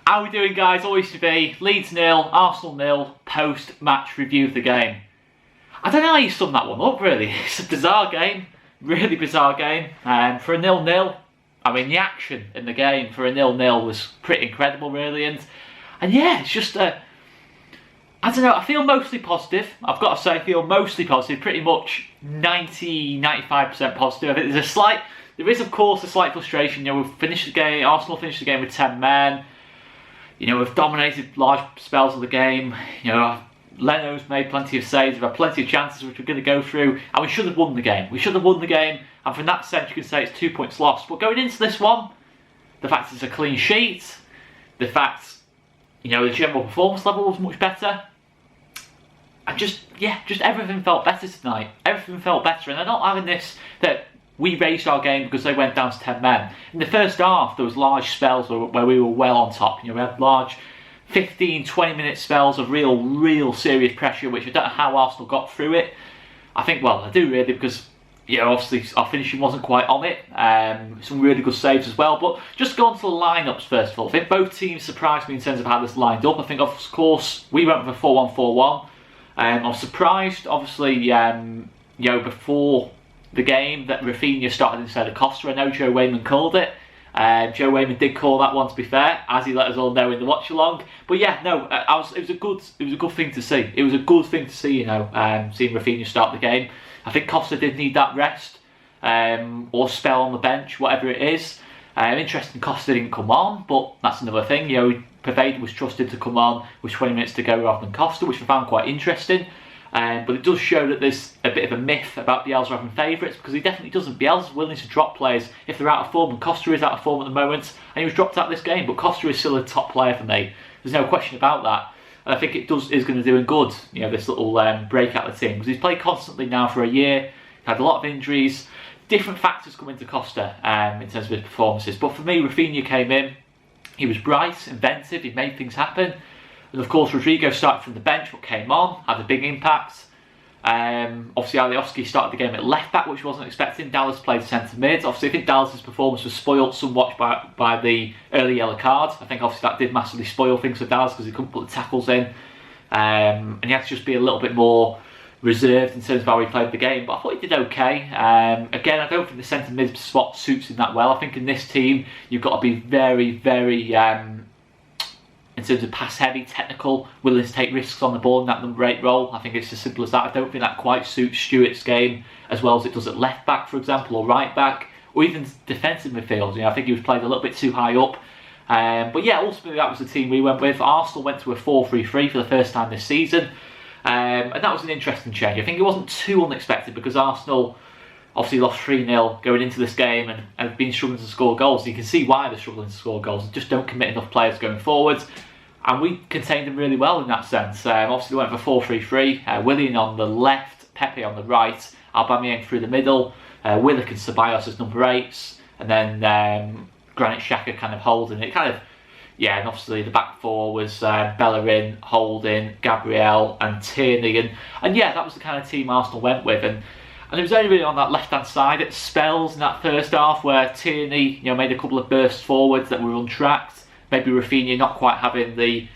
How are we doing, guys? Always to be Leeds 0, Arsenal 0, post-match review of the game. I don't know how you sum that one up, really. It's a bizarre game, really bizarre game. For a 0-0, I mean, the action in the game for a 0-0 was pretty incredible, really. And yeah, it's just I don't know, I feel mostly positive. I've got to say, I feel mostly positive, pretty much 90-95% positive. I think there is, of course, a slight frustration. You know, we've finished the game, Arsenal finished the game with 10 men. You know, we've dominated large spells of the game. You know, Leno's made plenty of saves, we've had plenty of chances which we're going to go through, and we should have won the game. We should have won the game, and from that sense you can say it's 2 points lost. But going into this one, the fact it's a clean sheet, the fact, you know, the general performance level was much better, and just everything felt better tonight. Everything felt better, and I'm not having this that we raised our game because they went down to 10 men. In the first half, there was large spells where we were well on top. You know, we had large 15-20 minute spells of real serious pressure, which I don't know how Arsenal got through it. I think, well, I do really, because, you know, obviously our finishing wasn't quite on it. Some really good saves as well. But just going to the lineups first of all, I think both teams surprised me in terms of how this lined up. I think, of course, we went with a 4-1-4-1. I was surprised, obviously, you know, before the game that Rafinha started instead of Costa. I know Joe Wayman called it. Joe Wayman did call that one, to be fair, as he let us all know in the watch along. But yeah, no, it was a good thing to see. It was a good thing to see, you know, seeing Rafinha start the game. I think Costa did need that rest, or spell on the bench, whatever it is. Interesting, Costa didn't come on, but that's another thing. You know, Pervade was trusted to come on with 20 minutes to go rather than Costa, which I found quite interesting. But it does show that there's a bit of a myth about Bielsa having favourites, because he definitely doesn't. Bielsa's willing to drop players if they're out of form, and Costa is out of form at the moment, and he was dropped out of this game, but Costa is still a top player for me. There's no question about that. And I think it is going to do him good, you know, this little break out of the team, because he's played constantly now for a year, had a lot of injuries, different factors come into Costa in terms of his performances. But for me, Rafinha came in, he was bright, inventive, he made things happen. And of course, Rodrigo started from the bench, but came on, had a big impact. Obviously, Alioski started the game at left back, which wasn't expecting. Dallas played centre mid. Obviously, I think Dallas's performance was spoilt somewhat by the early yellow card. I think obviously that did massively spoil things for Dallas because he couldn't put the tackles in, and he had to just be a little bit more reserved in terms of how he played the game. But I thought he did okay. Again, I don't think the centre mid spot suits him that well. I think in this team, you've got to be very in terms of pass heavy, technical, willing to take risks on the ball in that number 8 role. I think it's as simple as that. I don't think that quite suits Stewart's game as well as it does at left back, for example, or right back, or even defensive midfield. You know, I think he was played a little bit too high up. But yeah, ultimately that was the team we went with. Arsenal went to a 4-3-3 for the first time this season, and that was an interesting change. I think it wasn't too unexpected, because Arsenal obviously lost 3-0 going into this game and have been struggling to score goals. You can see why they're struggling to score goals. They just don't commit enough players going forward. And we contained them really well in that sense. Obviously, they went for 4-3-3. Willian on the left, Pepe on the right, Aubameyang through the middle, Willock and Ceballos as number 8s, and then Granit Xhaka kind of holding it. Kind of, yeah, and obviously the back 4 was Bellerin, Holding, Gabriel, and Tierney. And yeah, that was the kind of team Arsenal went with. And it was only really on that left-hand side at spells in that first half where Tierney, you know, made a couple of bursts forwards that were untracked. Maybe Rafinha not quite having the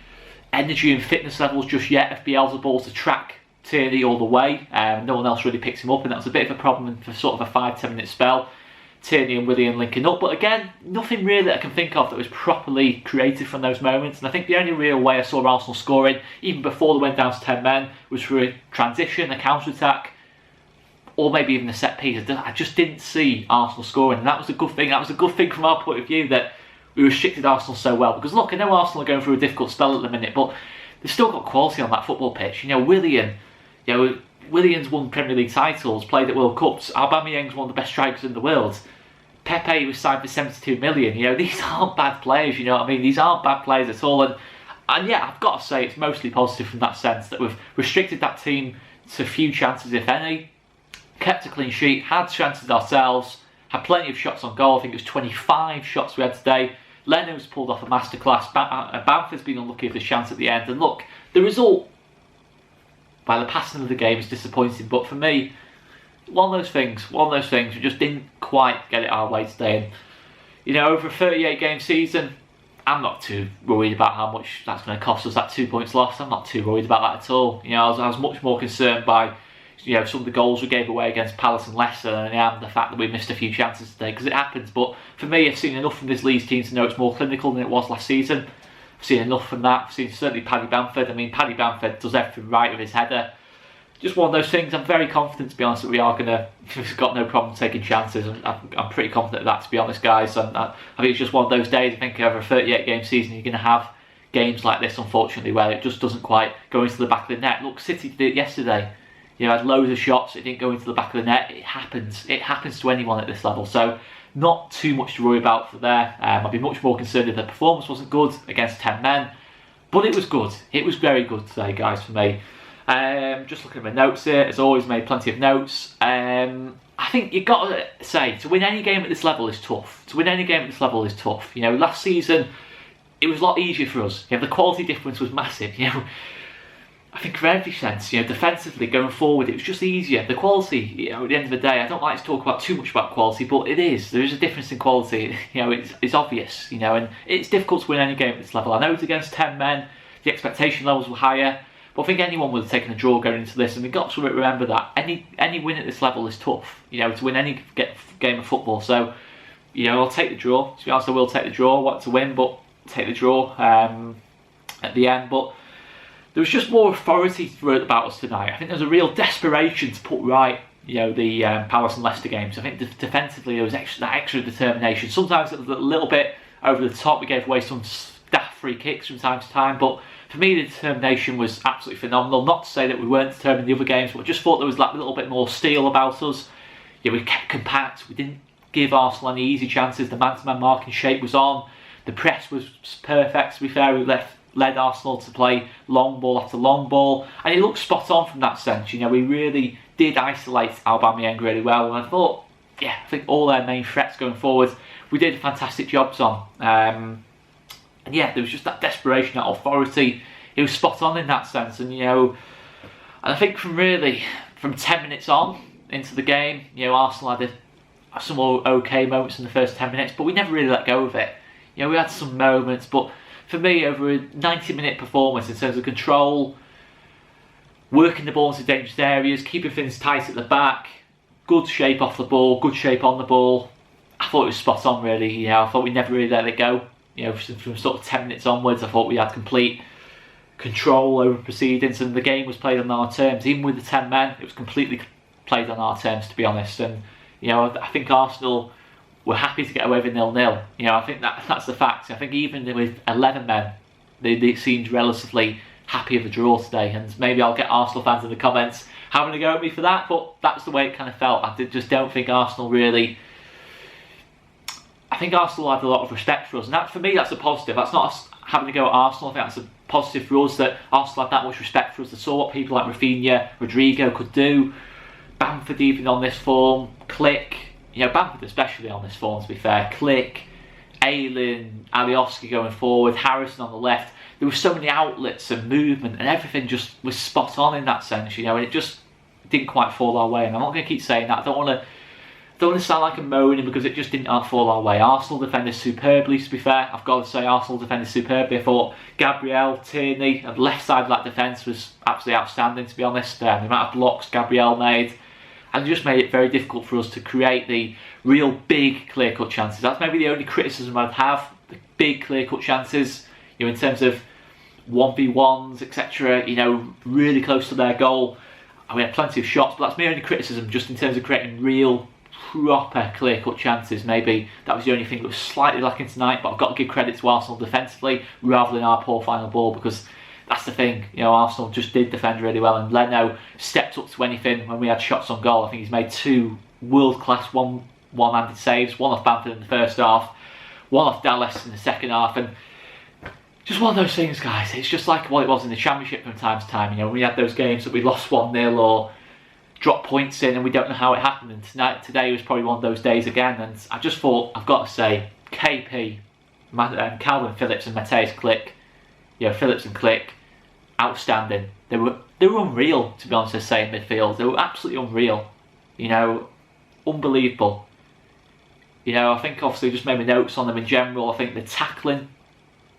energy and fitness levels just yet of Bielsa to track Tierney all the way. No one else really picks him up, and that was a bit of a problem for sort of a 5-10 minute spell. Tierney and Willian linking up, but again, nothing really that I can think of that was properly created from those moments. And I think the only real way I saw Arsenal scoring, even before they went down to 10 men, was through a transition, a counter-attack, or maybe even a set piece. I just didn't see Arsenal scoring, and that was a good thing. That was a good thing from our point of view, that we restricted Arsenal so well. Because look, I know Arsenal are going through a difficult spell at the minute, but they've still got quality on that football pitch. You know, Willian's won Premier League titles, played at World Cups. Aubameyang's one of the best strikers in the world. Pepe was signed for 72 million. You know, these aren't bad players, you know what I mean? These aren't bad players at all. And yeah, I've got to say it's mostly positive from that sense, that we've restricted that team to few chances, if any, kept a clean sheet, had chances ourselves, had plenty of shots on goal. I think it was 25 shots we had today. Leno's pulled off a masterclass. Bamford's been unlucky with his chance at the end. And look, the result, by the passing of the game, is disappointing. But for me, one of those things, we just didn't quite get it our way today. And, you know, over a 38 game season, I'm not too worried about how much that's going to cost us, that 2 points lost. I'm not too worried about that at all. You know, I was much more concerned by, you know, some of the goals we gave away against Palace and Leicester than I am the fact that we missed a few chances today, because it happens. But for me, I've seen enough from this Leeds team to know it's more clinical than it was last season. I've seen enough from that. I've seen certainly Paddy Bamford. I mean, Paddy Bamford does everything right with his header. Just one of those things. I'm very confident, to be honest, that we are going to. We've got no problem taking chances. I'm pretty confident of that, to be honest, guys. And I think it's just one of those days. I think over a 38-game season, you're going to have games like this, unfortunately, where it just doesn't quite go into the back of the net. Look, City did it yesterday. You know, had loads of shots. It didn't go into the back of the net. It happens. It happens to anyone at this level. So not too much to worry about for there. I'd be much more concerned if the performance wasn't good against 10 men. But it was good. It was very good today, guys, for me. Just looking at my notes here, as always, made plenty of notes. I think you've got to say, to win any game at this level is tough. To win any game at this level is tough. You know, last season, it was a lot easier for us. You know, the quality difference was massive. You know, I think for every sense, you know, defensively going forward, it was just easier. The quality, you know, at the end of the day, I don't like to talk about too much about quality, but it is. There is a difference in quality. You know, it's obvious. You know, and it's difficult to win any game at this level. I know it's against 10 men. The expectation levels were higher. But I think anyone would have taken a draw going into this, and we've got to remember that any win at this level is tough. You know, to win any game of football. So, you know, I'll take the draw. To be honest, I will take the draw. I want to win, but take the draw at the end. But there was just more authority about us tonight. I think there was a real desperation to put right, you know, the Palace and Leicester games. I think defensively there was that extra determination. Sometimes it was a little bit over the top. We gave away some daft free kicks from time to time, but for me, the determination was absolutely phenomenal. Not to say that we weren't determined in the other games, but I just thought there was that little bit more steel about us. Yeah, we kept compact. We didn't give Arsenal any easy chances. The man-to-man marking shape was on. The press was perfect. To be fair, we led Arsenal to play long ball after long ball, and it looked spot on from that sense. You know, we really did isolate Aubameyang really well, and I thought, yeah, I think all their main threats going forward, we did fantastic jobs on. And yeah, there was just that desperation, that authority. It was spot on in that sense. And, you know, and I think from 10 minutes on into the game, you know, Arsenal had some okay moments in the first 10 minutes, but we never really let go of it. You know, we had some moments, but for me, over a 90-minute performance in terms of control, working the ball into dangerous areas, keeping things tight at the back, good shape off the ball, good shape on the ball, I thought it was spot on, really. You know, I thought we never really let it go. You know, from sort of 10 minutes onwards, I thought we had complete control over proceedings, and the game was played on our terms. Even with the 10 men, it was completely played on our terms, to be honest. And, you know, I think Arsenal were happy to get away with 0-0. You know, I think that's the fact. I think even with 11 men, they seemed relatively happy with the draw today. And maybe I'll get Arsenal fans in the comments having a go at me for that, but that's the way it kind of felt. I just don't think Arsenal really... I think Arsenal had a lot of respect for us, and that, for me, that's a positive. That's not us having to go at Arsenal. I think that's a positive for us that Arsenal had that much respect for us. They saw what people like Rafinha, Rodrigo could do. Bamford even on this form, Click, you know, Bamford especially on this form, to be fair. Click, Ayling, Alioski going forward, Harrison on the left. There were so many outlets and movement, and everything just was spot on in that sense, you know, and it just didn't quite fall our way. And I'm not going to keep saying that. I don't want to sound like I'm moaning, because it just didn't fall our way. Arsenal defended superbly, to be fair. I've got to say, Arsenal defended superbly. I thought Gabriel, Tierney, and the left side of that defence was absolutely outstanding, to be honest. The amount of blocks Gabriel made, and just made it very difficult for us to create the real big clear-cut chances. That's maybe the only criticism I'd have, the big clear-cut chances, you know, in terms of 1v1s, etc., you know, really close to their goal. And we had plenty of shots, but that's my only criticism, just in terms of creating real proper clear-cut chances. Maybe that was the only thing that was slightly lacking tonight, but I've got to give credit to Arsenal defensively rather than our poor final ball, because that's the thing, you know, Arsenal just did defend really well, and Leno stepped up to anything when we had shots on goal. I think he's made two world-class one-handed saves, one off Bamford in the first half, one off Dallas in the second half, and just one of those things, guys. It's just like what it was in the Championship from time to time. You know, we had those games that we lost 1-0 or dropped points in and we don't know how it happened, and today was probably one of those days again. And I just thought, I've got to say, KP, Calvin Phillips and Matthijs Click, you know, Phillips and Click, outstanding. They were unreal, to be honest, I say, in midfield. They were absolutely unreal, you know, unbelievable. You know, I think obviously just made my notes on them in general. I think the tackling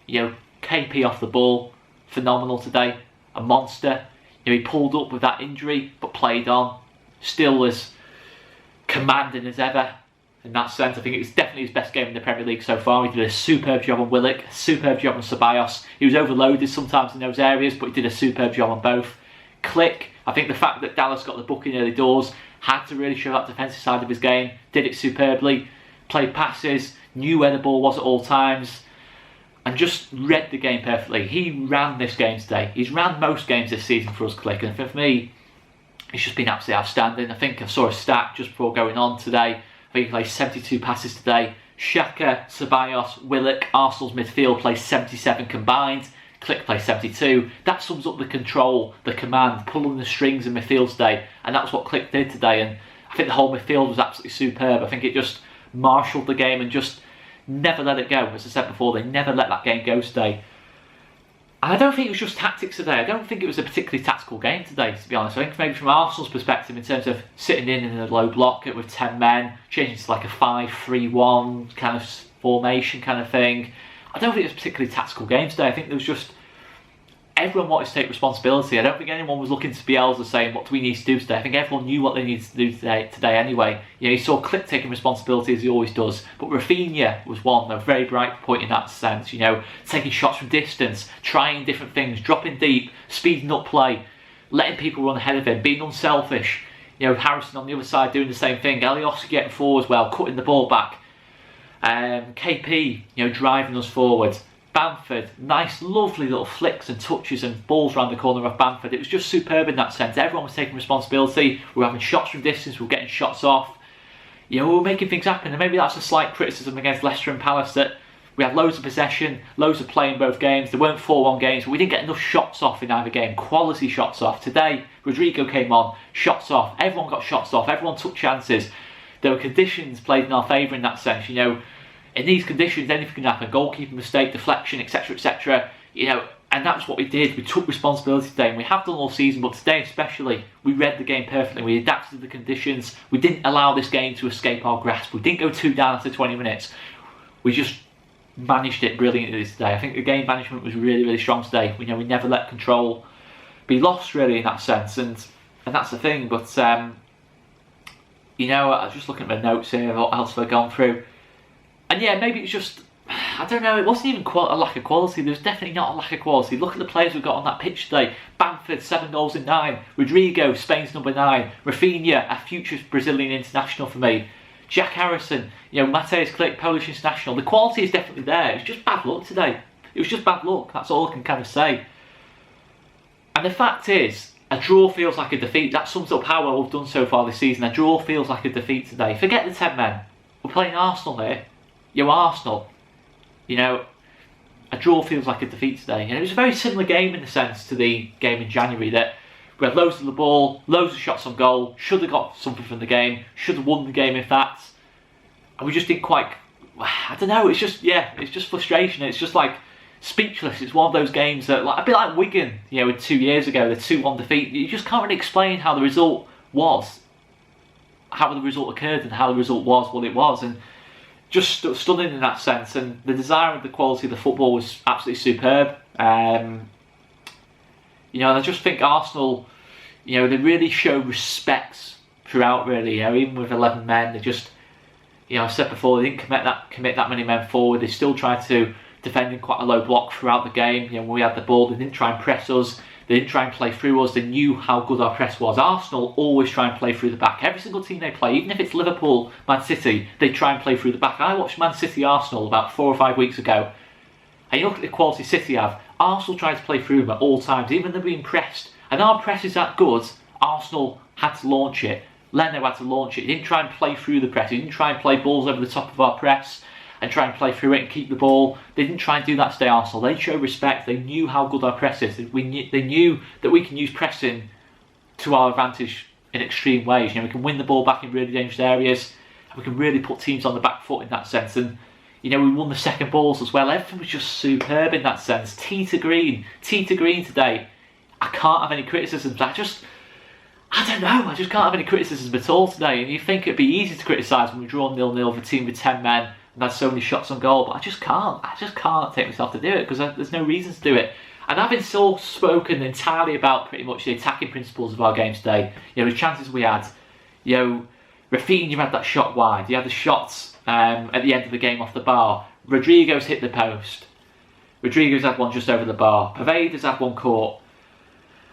You know, KP off the ball, phenomenal today, a monster. You know, he pulled up with that injury, but played on, still as commanding as ever. In that sense, I think it was definitely his best game in the Premier League so far. He did a superb job on Willock, a superb job on Ceballos. He was overloaded sometimes in those areas, but he did a superb job on both. Click, I think the fact that Dallas got the booking early doors had to really show that defensive side of his game. Did it superbly, played passes, knew where the ball was at all times, and just read the game perfectly. He ran this game today. He's ran most games this season for us, Click, and for me, it's just been absolutely outstanding. I think I saw a stat just before going on today. I think he played 72 passes today. Xhaka, Ceballos, Willock, Arsenal's midfield plays 77 combined. Click plays 72. That sums up the control, the command, pulling the strings in midfield today, and that's what Click did today. And I think the whole midfield was absolutely superb. I think it just marshalled the game and just never let it go. As I said before, they never let that game go today. And I don't think it was just tactics today. I don't think it was a particularly tactical game today, to be honest. I think maybe from Arsenal's perspective, in terms of sitting in a low block with 10 men, changing to like a 5-3-1 kind of formation kind of thing, I don't think it was a particularly tactical game today. I think there was just everyone wanted to take responsibility. I don't think anyone was looking to Bielsa saying, what do we need to do today? I think everyone knew what they needed to do today anyway. You know, you saw Click taking responsibility as he always does, but Rafinha was one, a very bright point in that sense, you know, taking shots from distance, trying different things, dropping deep, speeding up play, letting people run ahead of him, being unselfish. You know, Harrison on the other side doing the same thing, Alioski getting forward as well, cutting the ball back. KP, you know, driving us forward. Bamford, nice, lovely little flicks and touches and balls around the corner of Bamford. It was just superb in that sense. Everyone was taking responsibility. We were having shots from distance. We were getting shots off. You know, we were making things happen. And maybe that's a slight criticism against Leicester and Palace, that we had loads of possession, loads of play in both games. There weren't 4-1 games, but we didn't get enough shots off in either game. Quality shots off. Today, Rodrigo came on, shots off. Everyone got shots off. Everyone took chances. There were conditions played in our favour in that sense, you know. In these conditions, anything can happen. Goalkeeping mistake, deflection, etc., etc. You know, and that's what we did. We took responsibility today, and we have done all season, but today especially, we read the game perfectly. We adapted to the conditions. We didn't allow this game to escape our grasp. We didn't go 2 down after 20 minutes. We just managed it brilliantly today. I think the game management was really, really strong today. We know we never let control be lost, really, in that sense, and that's the thing. But you know, I was just looking at my notes here, what else have I gone through. And yeah, maybe it's just, I don't know, it wasn't even a lack of quality. There's definitely not a lack of quality. Look at the players we've got on that pitch today. Bamford, 7 goals in 9. Rodrigo, Spain's number 9. Rafinha, a future Brazilian international for me. Jack Harrison, you know, Mateusz Klich, Polish international. The quality is definitely there. It was just bad luck today. It was just bad luck. That's all I can kind of say. And the fact is, a draw feels like a defeat. That sums up how well we've done so far this season. A draw feels like a defeat today. Forget the 10 men. We're playing Arsenal here. You're Arsenal. You know, a draw feels like a defeat today. And it was a very similar game in the sense to the game in January, that we had loads of the ball, loads of shots on goal, should have got something from the game, should have won the game in fact. And we just didn't quite, I don't know, it's just, yeah, it's just frustration. It's just like speechless. It's one of those games that, like, a bit like Wigan, you know, 2 years ago, the 2-1 defeat. You just can't really explain how the result was, how the result occurred and how the result was what it was. And just stunning in that sense, and the desire and the quality of the football was absolutely superb. You know, and I just think Arsenal, you know, they really show respect throughout, really. You know, even with 11 men, they just, you know, I said before, they didn't commit that many men forward. They still tried to defend in quite a low block throughout the game. You know, when we had the ball, they didn't try and press us. They didn't try and play through us. They knew how good our press was. Arsenal always try and play through the back. Every single team they play, even if it's Liverpool, Man City, they try and play through the back. I watched Man City Arsenal about 4 or 5 weeks ago, and you look at the quality City have. Arsenal tries to play through them at all times, even when they're being pressed. And our press is that good, Arsenal had to launch it. Leno had to launch it. He didn't try and play through the press. He didn't try and play balls over the top of our press and try and play through it and keep the ball. They didn't try and do that today, Arsenal. They showed respect. They knew how good our press is. They knew that we can use pressing to our advantage in extreme ways. You know, we can win the ball back in really dangerous areas, and we can really put teams on the back foot in that sense. And you know, we won the second balls as well. Everything was just superb in that sense. Tee to green today. I can't have any criticisms. I don't know. I just can't have any criticisms at all today. And you think it'd be easy to criticise when we draw 0-0 with a team with 10 men, and had so many shots on goal, but I just can't take myself to do it, because there's no reason to do it. And having still spoken entirely about pretty much the attacking principles of our game today, the chances we had, Rafinha had that shot wide, he had the shots at the end of the game off the bar, Rodrigo's hit the post, Rodrigo's had one just over the bar, Paveda's had one caught.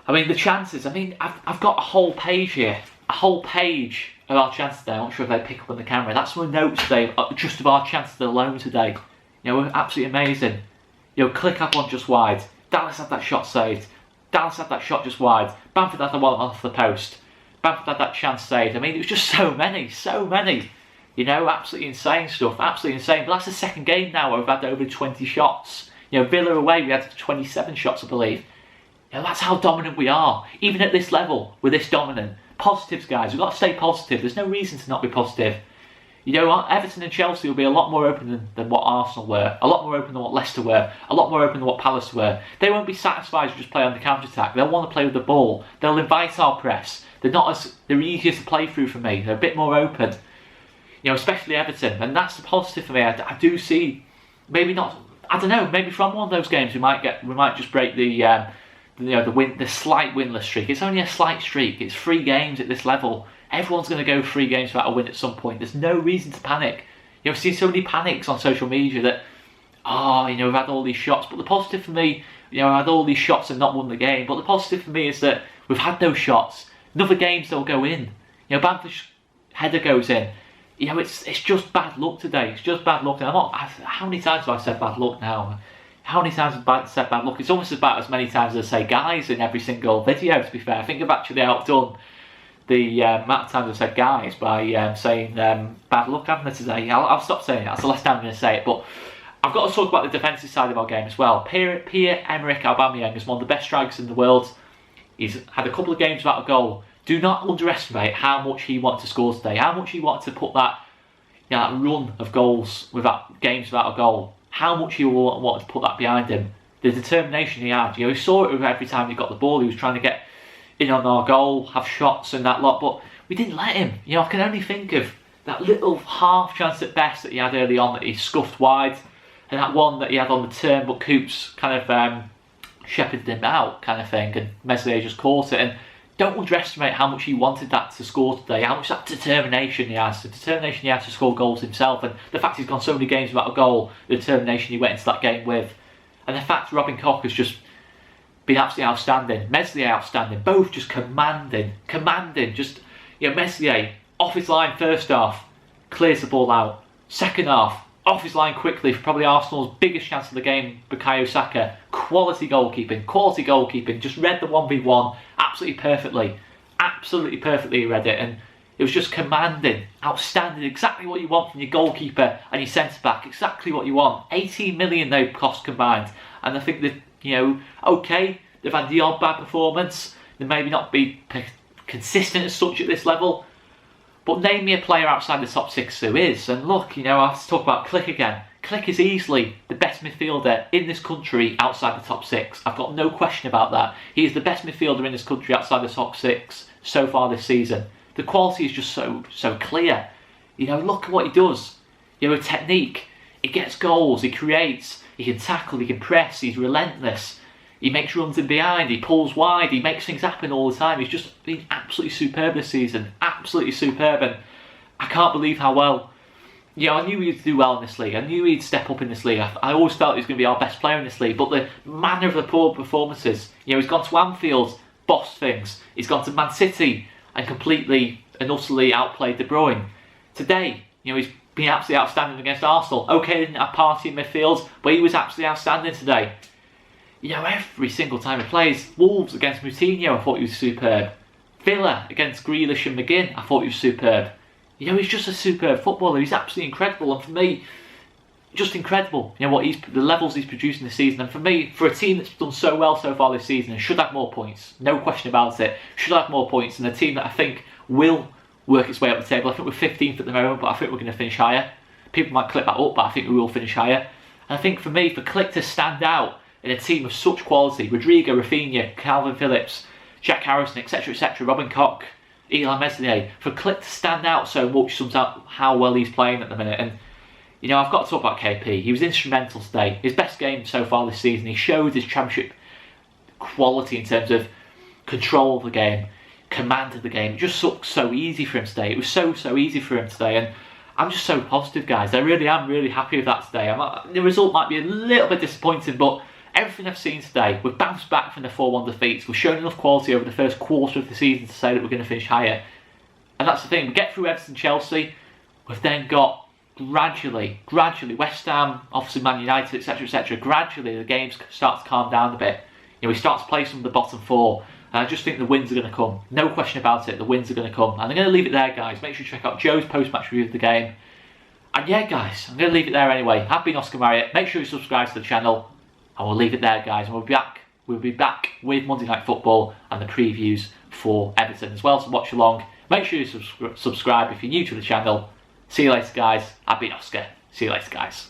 I mean, the chances, I've got a whole page here, a whole page of our chances today. I'm not sure if they pick up on the camera. That's my notes today, just of our chances alone today. We're absolutely amazing. Click up on just wide. Dallas had that shot saved. Dallas had that shot just wide. Bamford had the one off the post. Bamford had that chance saved. It was just so many. Absolutely insane stuff, absolutely insane. But that's the second game now where we've had over 20 shots. Villa away, we had 27 shots, I believe. That's how dominant we are. Even at this level, we're this dominant. Positives, guys. We've got to stay positive. There's no reason to not be positive. Everton and Chelsea will be a lot more open than what Arsenal were. A lot more open than what Leicester were. A lot more open than what Palace were. They won't be satisfied to just play on the counter-attack. They'll want to play with the ball. They'll invite our press. They're easier to play through for me. They're a bit more open. Especially Everton. And that's the positive for me. I do see, maybe not, I don't know, maybe from one of those games we might just break the slight winless streak. It's only a slight streak. It's 3 games at this level. Everyone's going to go 3 games without a win at some point. There's no reason to panic. I've seen so many panics on social media that, we've had all these shots. But the positive for me, I had all these shots and not won the game. But the positive for me is that we've had those shots. In other games they'll go in. Bamford's header goes in. It's just bad luck today. It's just bad luck. And how many times have I said bad luck now? How many times have I said bad luck? It's almost about as many times as I say guys in every single video, to be fair. I think I've actually outdone the amount of times I've said guys by saying bad luck, haven't I, today? I'll stop saying it. That's the last time I'm going to say it. But I've got to talk about the defensive side of our game as well. Pierre-Emerick Aubameyang is one of the best strikers in the world. He's had a couple of games without a goal. Do not underestimate how much he wanted to score today. How much he wanted to put that run of games without a goal. How much he wanted to put that behind him. The determination he had. We saw it with every time he got the ball. He was trying to get in on our goal, have shots and that lot, but we didn't let him. I can only think of that little half chance at best that he had early on that he scuffed wide, and that one that he had on the turn, but Coops kind of shepherded him out, kind of thing, and Meslier just caught it. And don't underestimate how much he wanted that to score today, how much that determination he has, the determination he has to score goals himself, and the fact he's gone so many games without a goal, the determination he went into that game with, and the fact Robin Koch has just been absolutely outstanding, Meslier outstanding, both just commanding, just, Meslier off his line first half, clears the ball out, second half, off his line quickly for probably Arsenal's biggest chance of the game, Bukayo Saka. Quality goalkeeping, just read the 1v1 absolutely perfectly he read it, and it was just commanding, outstanding, exactly what you want from your goalkeeper and your centre-back, exactly what you want. 18 million they cost combined, and I think that, okay, they've had the odd bad performance, they maybe not be consistent as such at this level, but name me a player outside the top 6 who is. And look, I have to talk about Click again. Click is easily the best midfielder in this country outside the top 6. I've got no question about that. He is the best midfielder in this country outside the top 6 so far this season. The quality is just so clear. Look at what he does. A technique. He gets goals, he creates, he can tackle, he can press, he's relentless. He makes runs in behind, he pulls wide, he makes things happen all the time. He's just been absolutely superb this season. Absolutely superb, and I can't believe how well. I knew he'd do well in this league. I knew he'd step up in this league. I always felt he was going to be our best player in this league, but the manner of the poor performances. He's gone to Anfield, bossed things. He's gone to Man City and completely and utterly outplayed De Bruyne. Today, he's been absolutely outstanding against Arsenal. Okay, didn't have party in midfield, but he was absolutely outstanding today. Every single time he plays, Wolves against Moutinho, I thought he was superb. Villa against Grealish and McGinn, I thought he was superb. He's just a superb footballer. He's absolutely incredible, and for me, just incredible. The levels he's producing this season, and for me, for a team that's done so well so far this season and should have more points, no question about it, should have more points, and a team that I think will work its way up the table. I think we're 15th at the moment, but I think we're going to finish higher. People might clip that up, but I think we will finish higher. And I think for me, for Click to stand out in a team of such quality, Rodrigo, Rafinha, Calvin Phillips, Jack Harrison, etc., Robin Koch, Eli Meslier, for Click to stand out so much sums up how well he's playing at the minute. And You know, I've got to talk about KP. He was instrumental today. His best game so far this season. He showed his championship quality in terms of control of the game, command of the game. It just looked so easy for him today. It was so easy for him today, and I'm just so positive, guys. I really am really happy with that today. The result might be a little bit disappointing, but everything I've seen today, we've bounced back from the 4-1 defeats. We've shown enough quality over the first quarter of the season to say that we're going to finish higher. And that's the thing. We get through Everton, Chelsea. We've then got gradually, West Ham, obviously Man United, etc. Gradually, the games start to calm down a bit. You know, we start to play some of the bottom 4. And I just think the wins are going to come. No question about it, the wins are going to come. And I'm going to leave it there, guys. Make sure you check out Joe's post-match review of the game. And yeah, guys, I'm going to leave it there anyway. I've been Oscar Marriott. Make sure you subscribe to the channel. And we'll leave it there, guys. And we'll be back with Monday Night Football and the previews for Everton as well. So watch along. Make sure you subscribe if you're new to the channel. See you later, guys. I've been Oscar. See you later, guys.